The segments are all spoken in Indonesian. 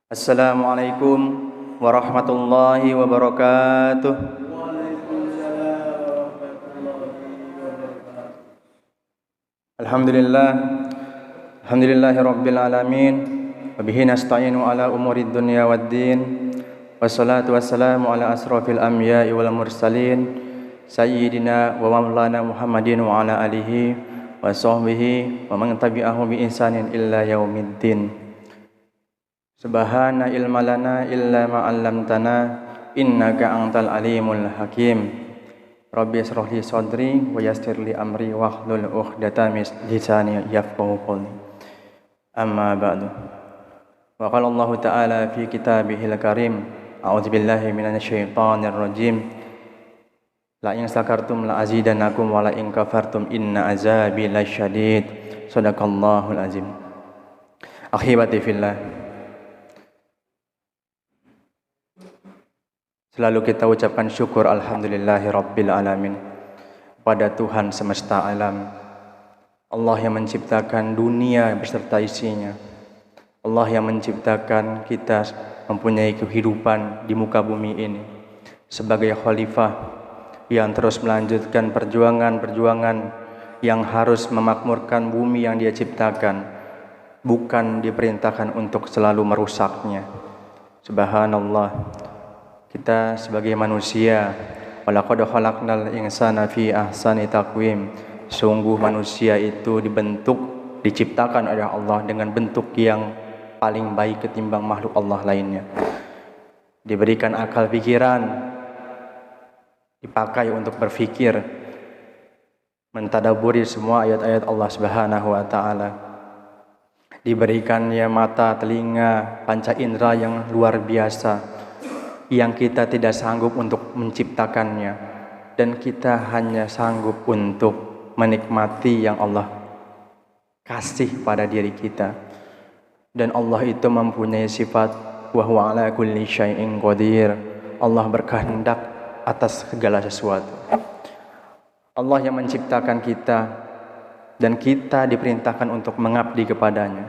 Assalamualaikum warahmatullahi wabarakatuh. Alhamdulillah, alhamdulillahi rabbil alamin. Wabihi nasta'inu ala umurid dunya waddin. Wassalatu wassalamu ala asrafil anbiya'i wal mursalin, sayyidina wa maulana Muhammadin wa ala alihi wa sahbihi wa man tabi'ahu bi ihsanin illa yaumiddin. Subhana ilma lana illa ma 'allamtana innaka antal alimul hakim. Rabbi ishrah li sadri wa yassir li amri wahlul 'uqdatam min lisani yafqahu qawli. Amma ba'du. Wa qala Allah ta'ala fi kitabihil karim, a'udzu billahi minasy syaithanir rajim. La in sakartum la azidannakum wa la in kafartum inna azabi lasyadid. Shadaqallahul azim. Akhibati fillah. Selalu kita ucapkan syukur alhamdulillahi rabbil alamin pada Tuhan semesta alam. Allah yang menciptakan dunia beserta isinya. Allah yang menciptakan kita mempunyai kehidupan di muka bumi ini sebagai khalifah yang terus melanjutkan perjuangan-perjuangan yang harus memakmurkan bumi yang Dia ciptakan, bukan diperintahkan untuk selalu merusaknya. Subhanallah. Kita sebagai manusia, walaqad khalaqnal insana fi ahsani taqwim. Sungguh manusia itu dibentuk, diciptakan oleh Allah dengan bentuk yang paling baik ketimbang makhluk Allah lainnya. Diberikan akal pikiran, dipakai untuk berfikir, mentadaburi semua ayat-ayat Allah Subhanahu wa taala. Diberikannya mata, telinga, panca indera yang luar biasa, yang kita tidak sanggup untuk menciptakannya, dan kita hanya sanggup untuk menikmati yang Allah kasih pada diri kita. Dan Allah itu mempunyai sifat wa huwa ala kulli syai'in qadir. Allah berkehendak atas segala sesuatu. Allah yang menciptakan kita dan kita diperintahkan untuk mengabdi kepadanya.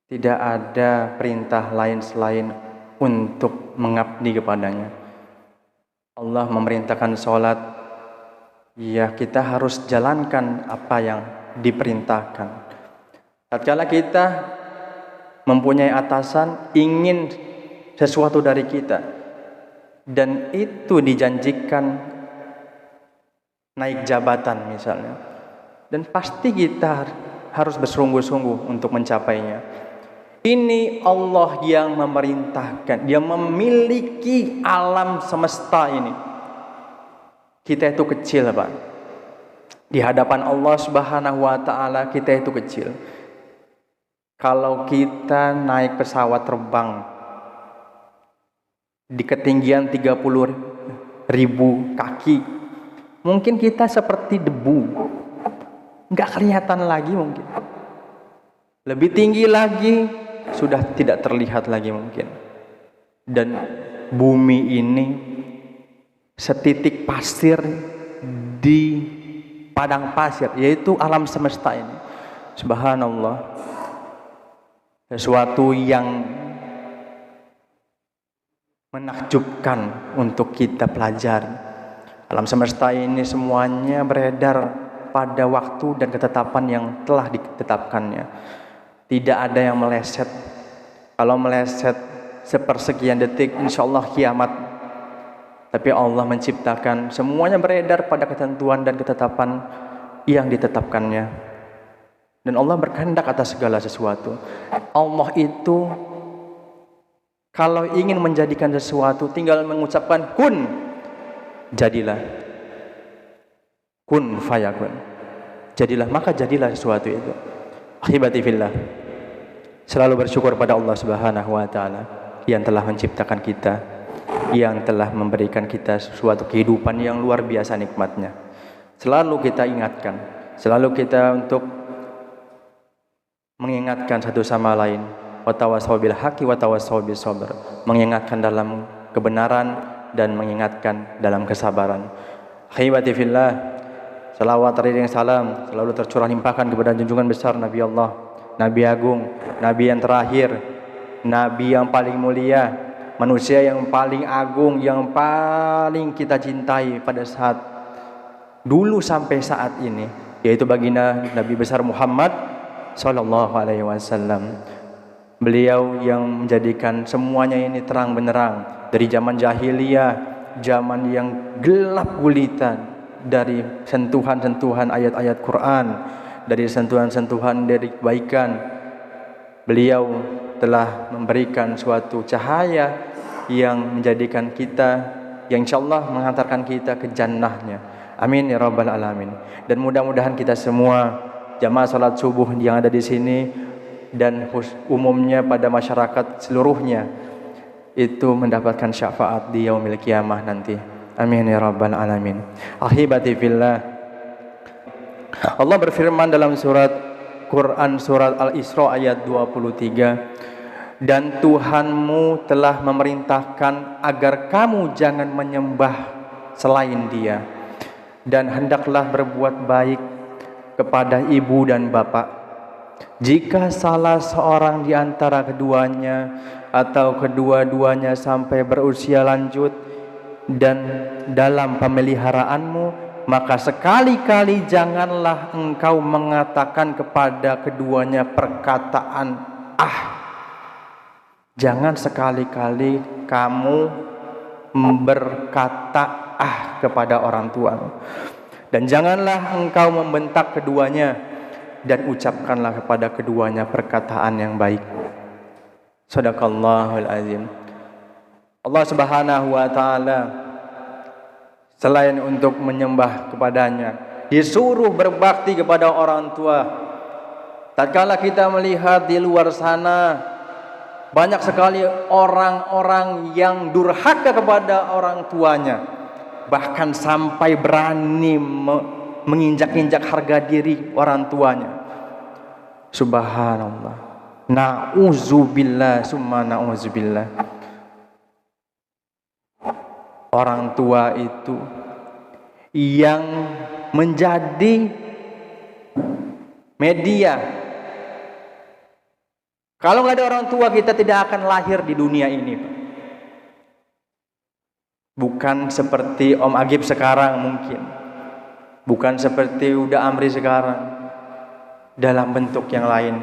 Tidak ada perintah lain selain untuk mengabdi kepadanya. Allah memerintahkan sholat, ya kita harus jalankan apa yang diperintahkan. Tatkala kita mempunyai atasan ingin sesuatu dari kita dan itu dijanjikan naik jabatan misalnya, dan pasti kita harus bersungguh-sungguh untuk mencapainya. Ini Allah yang memerintahkan, Dia memiliki alam semesta ini. Kita itu kecil, Pak. Di hadapan Allah Subhanahu wa taala kita itu kecil. Kalau kita naik pesawat terbang di ketinggian 30.000 kaki, mungkin kita seperti debu, nggak kelihatan lagi mungkin. Lebih tinggi lagi, sudah tidak terlihat lagi mungkin. Dan bumi ini setitik pasir di padang pasir, yaitu alam semesta ini. Subhanallah. Sesuatu yang menakjubkan untuk kita pelajari. Alam semesta ini semuanya beredar pada waktu dan ketetapan yang telah ditetapkannya. Tidak ada yang meleset. Kalau meleset sepersekian detik, insya Allah kiamat. Tapi Allah menciptakan semuanya beredar pada ketentuan dan ketetapan yang ditetapkannya. Dan Allah berkehendak atas segala sesuatu. Allah itu kalau ingin menjadikan sesuatu, tinggal mengucapkan kun, jadilah. Kun fayakun. Jadilah, maka jadilah sesuatu itu. Akhibati fillah. Selalu bersyukur pada Allah Subhanahu wa taala yang telah menciptakan kita, yang telah memberikan kita suatu kehidupan yang luar biasa nikmatnya. Selalu kita ingatkan, selalu kita untuk mengingatkan satu sama lain. Wa tawassaw bil haqqi wa tawassaw bis sabr. Mengingatkan dalam kebenaran dan mengingatkan dalam kesabaran. Akhibati fillah. Salawat dan salam selalu tercurah limpahkan kepada junjungan besar Nabi Allah, Nabi Agung, Nabi yang terakhir, nabi yang paling mulia, manusia yang paling agung, yang paling kita cintai pada saat dulu sampai saat ini, yaitu baginda Nabi besar Muhammad sallallahu alaihi wasallam. Beliau yang menjadikan semuanya ini terang benderang dari zaman jahiliyah, zaman yang gelap gulita, dari sentuhan-sentuhan ayat-ayat Quran, dari sentuhan-sentuhan dari kebaikan. Beliau telah memberikan suatu cahaya yang menjadikan kita, yang insyaallah menghantarkan kita ke jannahnya. Amin ya rabbal alamin. Dan mudah-mudahan kita semua jamaah salat subuh yang ada di sini dan umumnya pada masyarakat seluruhnya itu mendapatkan syafaat di yaumil qiyamah nanti. Amin ya rabbal alamin. Ahibati fillah, Allah berfirman dalam surat Quran surat Al-Isra ayat 23, dan Tuhanmu telah memerintahkan agar kamu jangan menyembah selain Dia, dan hendaklah berbuat baik kepada ibu dan bapak. Jika salah seorang di antara keduanya atau kedua-duanya sampai berusia lanjut dan dalam pemeliharaanmu, maka sekali-kali janganlah engkau mengatakan kepada keduanya perkataan ah. Jangan sekali-kali kamu berkata ah kepada orang tuamu. Dan janganlah engkau membentak keduanya, dan ucapkanlah kepada keduanya perkataan yang baik. Shadaqallahul azim. Allah Subhanahu wa taala selain untuk menyembah kepadanya, disuruh berbakti kepada orang tua. Tatkala kita melihat di luar sana banyak sekali orang-orang yang durhaka kepada orang tuanya, bahkan sampai berani menginjak-injak harga diri orang tuanya. Subhanallah. Na'udzubillah summa na'udzubillah. Orang tua itu yang menjadi media. Kalau nggak ada orang tua, kita tidak akan lahir di dunia ini. Bukan seperti Om Agib sekarang mungkin, bukan seperti Uda Amri sekarang, dalam bentuk yang lain.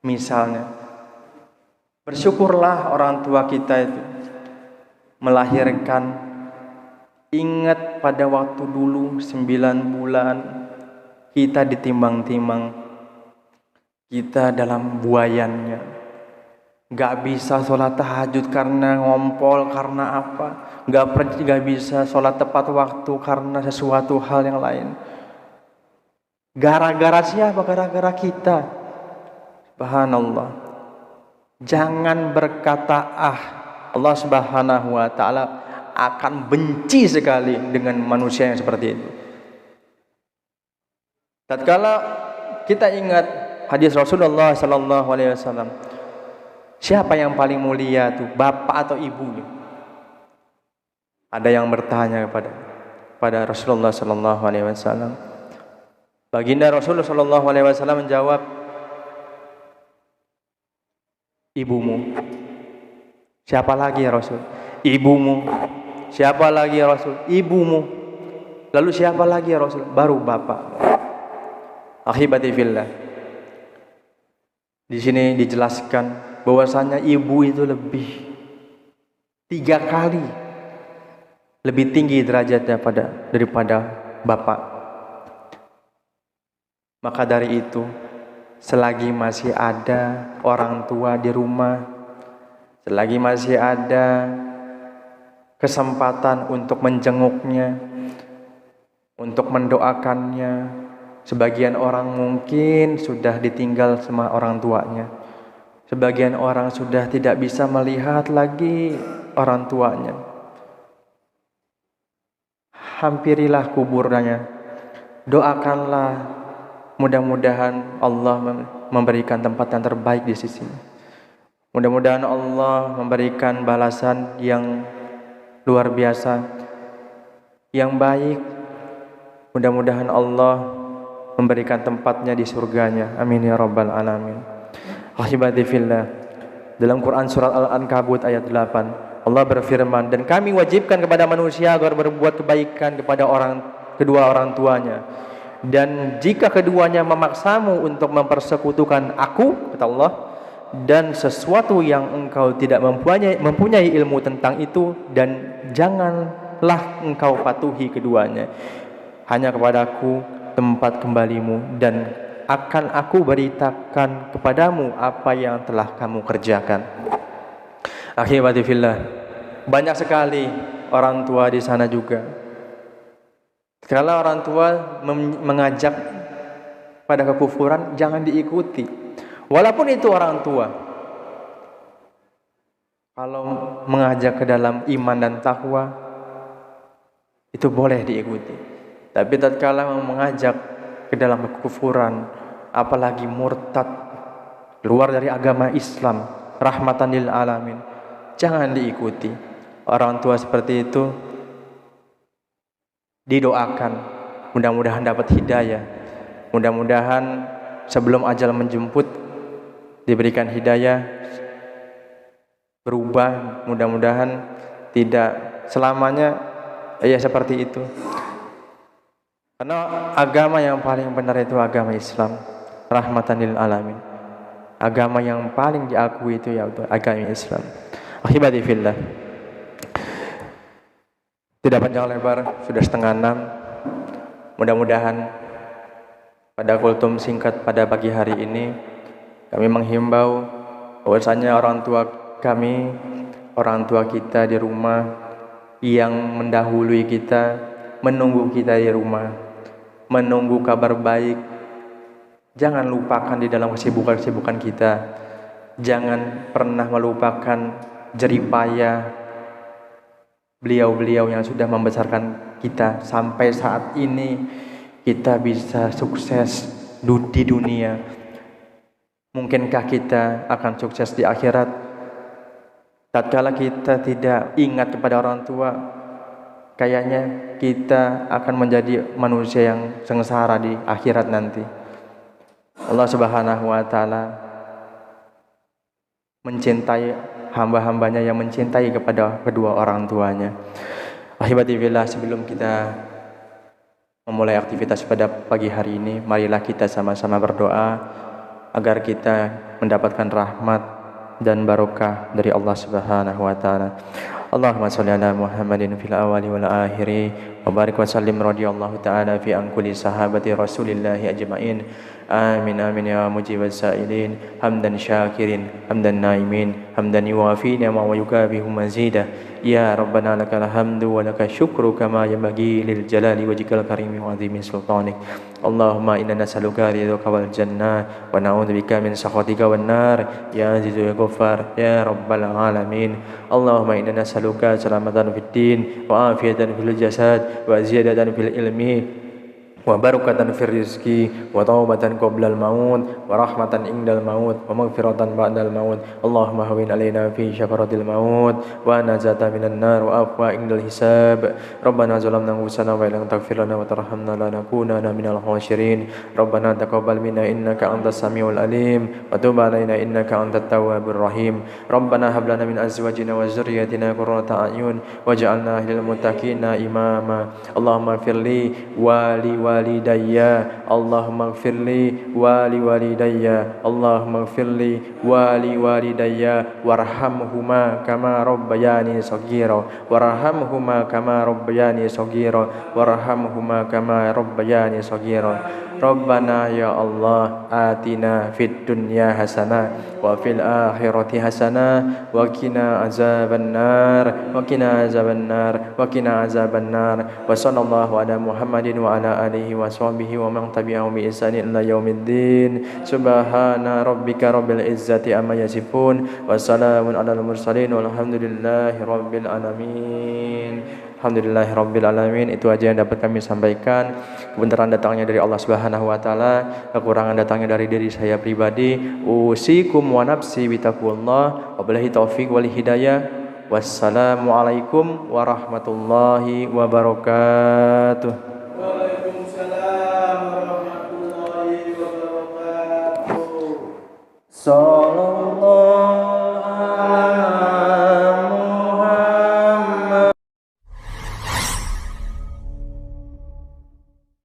Misalnya, bersyukurlah orang tua kita itu melahirkan. Ingat pada waktu dulu 9 bulan kita ditimbang-timbang, kita dalam buayannya, gak bisa sholat tahajud karena ngompol, karena apa, gak bisa sholat tepat waktu karena sesuatu hal yang lain. Gara-gara siapa? Gara-gara kita. Subhanallah. Jangan berkata ah. Allah Subhanahu wa taala akan benci sekali dengan manusia yang seperti itu. Tatkala kita ingat hadis Rasulullah sallallahu alaihi wasallam, siapa yang paling mulia tuh, bapak atau ibunya? Ada yang bertanya kepada Rasulullah sallallahu alaihi wasallam. Baginda Rasulullah sallallahu alaihi wasallam menjawab, ibumu. Siapa lagi ya Rasul? Ibumu. Siapa lagi ya Rasul? Ibumu. Lalu siapa lagi ya Rasul? Baru bapak. Akhibati fillah. Di sini dijelaskan bahwasanya ibu itu lebih 3 kali lebih tinggi derajatnya daripada bapak. Maka dari itu, selagi masih ada orang tua di rumah, selagi masih ada kesempatan untuk menjenguknya, untuk mendoakannya, sebagian orang mungkin sudah ditinggal sama orang tuanya. Sebagian orang sudah tidak bisa melihat lagi orang tuanya. Hampirilah kuburnya, doakanlah, mudah-mudahan Allah memberikan tempat yang terbaik di sisinya. Mudah-mudahan Allah memberikan balasan yang luar biasa, yang baik. Mudah-mudahan Allah memberikan tempatnya di surganya. Amin ya rabbal alamin. Ahibati fillah. Dalam Quran surat Al-Ankabut ayat 8, Allah berfirman, dan kami wajibkan kepada manusia agar berbuat kebaikan kepada kedua orang tuanya. Dan jika keduanya memaksamu untuk mempersekutukan aku, kata Allah, dan sesuatu yang engkau tidak mempunyai ilmu tentang itu, dan janganlah engkau patuhi keduanya. Hanya kepadaku tempat kembalimu, dan akan aku beritakan kepadamu apa yang telah kamu kerjakan. Akhirati fillah, banyak sekali orang tua di sana juga. Kalau orang tua mengajak pada kekufuran, jangan diikuti. Walaupun itu orang tua, kalau mengajak ke dalam iman dan takwa, itu boleh diikuti. Tapi tatkala mengajak ke dalam kekufuran, apalagi murtad, keluar dari agama Islam, rahmatan lil alamin, jangan diikuti. Orang tua seperti itu didoakan, mudah-mudahan dapat hidayah, mudah-mudahan sebelum ajal menjemput diberikan hidayah, berubah, mudah-mudahan tidak selamanya ya seperti itu. Karena agama yang paling benar itu agama Islam, rahmatan lil alamin. Agama yang paling diakui itu yaitu agama Islam. Ahibati fillah. Tidak panjang lebar, sudah 5:30. Mudah-mudahan pada kultum singkat pada pagi hari ini kami menghimbau bahwasanya orang tua kami, orang tua kita di rumah yang mendahului kita, menunggu kita di rumah, menunggu kabar baik. Jangan lupakan di dalam kesibukan-kesibukan kita. Jangan pernah melupakan jeripaya beliau-beliau yang sudah membesarkan kita sampai saat ini kita bisa sukses di dunia. Mungkinkah kita akan sukses di akhirat? Tatkala kita tidak ingat kepada orang tua, kayaknya kita akan menjadi manusia yang sengsara di akhirat nanti. Allah Subhanahu wa taala mencintai hamba-hambanya yang mencintai kepada kedua orang tuanya. Ahibati fillah, sebelum kita memulai aktivitas pada pagi hari ini, marilah kita sama-sama berdoa agar kita mendapatkan rahmat dan barokah dari Allah Subhanahu wa taala. Allahumma shalli ala Muhammadin fil awwali wal akhiri wa barik wa sallim radhiyallahu ta'ala fi an kulli sahabati Rasulillahi ajma'in. Amin amin ya mujibas sa'ilin, hamdan syakirin, hamdan naimin, hamdan yuwafi ni'ma wa yukafihu mazidah. Ya Rabbana lakal hamdu wa lakal syukru kama yanbaghi lil jalali wajhikal karimi wa azimi sultanik. Allahumma inna nas'aluka ridhaka wal jannah wa na'udzubika min sakhatika wan nar. Ya azizu ya ghaffar ya rabbal alamin. Allahumma inna nas'aluka salamatan fid din wa afiyatan fil jasad wa ziyadatan fil ilmi wa barakatan fir rizqi wa taubatan qoblal maut wa rahmatan indal maut wa maghfiratan ba'dal maut. Allahumma hawin alaina fi syakaratil maut wa najata minan nar wa afwa indal hisab. Rabbana zalamna anfusana wa illam taghfir lana wa tarhamna lanakunanna minal khasirin. Rabbana taqabbal minna innaka antas samiul alim wa tub alaina innaka antat tawwabur rahim. Rabbana hab lana min azwajina wa dzurriyyatina qurrata a'yun waj'alna lil muttaqina imama. Allahumma firli walidayya, Allahumma ighfirli walidayya, Allahumma ighfirli walidayya warhamhuma kama rabbayani shaghira, warhamhuma kama rabbayani shaghira, warhamhuma kama rabbayani shaghira. Rabbana ya Allah atina fid dunya hasanah wa fil akhirati hasanah wa qina azabannar wa qina azabannar wa qina azabannar. Wa sallallahu ala Muhammadin wa ala alihi wa sahbihi wa man tabi'ahum bi ihsanin ila yaumiddin. Subhana rabbika rabbil izzati amma yasifun wa salamun alal mursalin walhamdulillahi rabbil alamin. Alhamdulillahirabbil alamin. Itu aja yang dapat kami sampaikan. Kebenaran datangnya dari Allah Subhanahu wa taala, kekurangan datangnya dari diri saya pribadi. Usikum wa nafsi bitaqwallah. Wabillahi taufik wal hidayah. Wassalamualaikum warahmatullahi wabarakatuh. Waalaikumsalam warahmatullahi wabarakatuh.